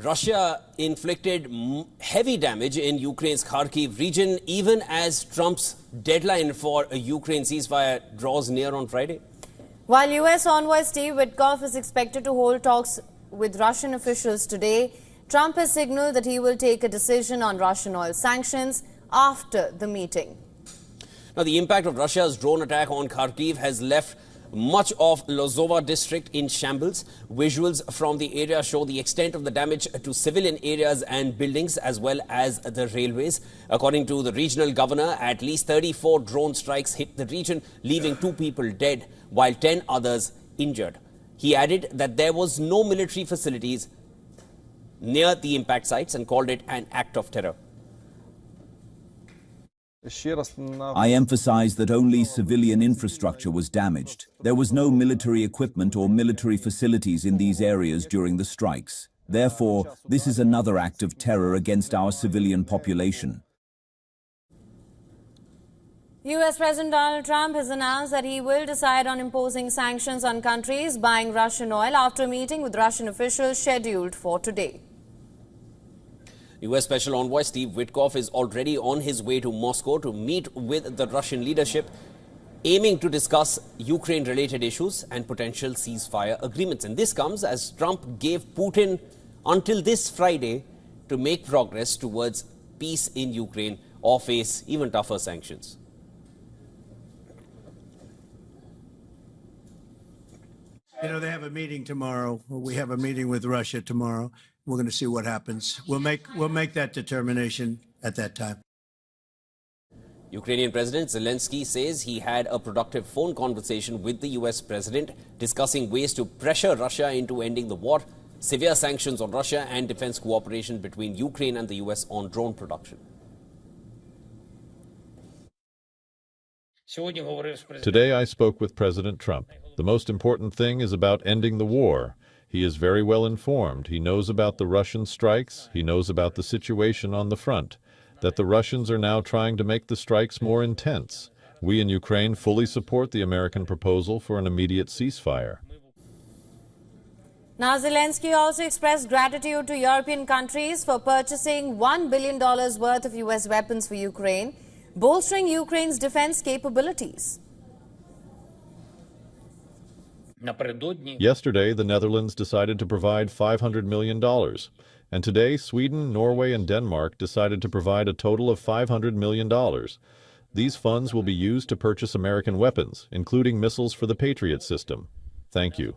Russia inflicted heavy damage in Ukraine's Kharkiv region, even as Trump's deadline for a Ukraine ceasefire draws near on Friday. While U.S. envoy Steve Witkoff is expected to hold talks with Russian officials today, Trump has signaled that he will take a decision on Russian oil sanctions after the meeting. Now, the impact of Russia's drone attack on Kharkiv has left much of Lozova district in shambles. Visuals from the area show the extent of the damage to civilian areas and buildings as well as the railways. According to the regional governor, at least 34 drone strikes hit the region, leaving 2 people dead while 10 others injured. He added that there was no military facilities near the impact sites and called it an act of terror. I emphasize that only civilian infrastructure was damaged. There was no military equipment or military facilities in these areas during the strikes. Therefore, this is another act of terror against our civilian population. U.S. President Donald Trump has announced that he will decide on imposing sanctions on countries buying Russian oil after a meeting with Russian officials scheduled for today. U.S. Special Envoy Steve Witkoff is already on his way to Moscow to meet with the Russian leadership, aiming to discuss Ukraine-related issues and potential ceasefire agreements. And this comes as Trump gave Putin until this Friday to make progress towards peace in Ukraine or face even tougher sanctions. You know, they have a meeting tomorrow. We have a meeting with Russia tomorrow. We're going to see what happens. We'll make that determination at that time. Ukrainian President Zelensky says he had a productive phone conversation with the U.S. president, discussing ways to pressure Russia into ending the war, severe sanctions on Russia and defense cooperation between Ukraine and the U.S. on drone production. Today I spoke with President Trump. The most important thing is about ending the war. He is very well informed. He knows about the Russian strikes. He knows about the situation on the front, that the Russians are now trying to make the strikes more intense. We in Ukraine fully support the American proposal for an immediate ceasefire. Now, Zelensky also expressed gratitude to European countries for purchasing $1 billion worth of U.S. weapons for Ukraine, bolstering Ukraine's defense capabilities. Yesterday, the Netherlands decided to provide $500 million. And today, Sweden, Norway, and Denmark decided to provide a total of $500 million. These funds will be used to purchase American weapons, including missiles for the Patriot system. Thank you.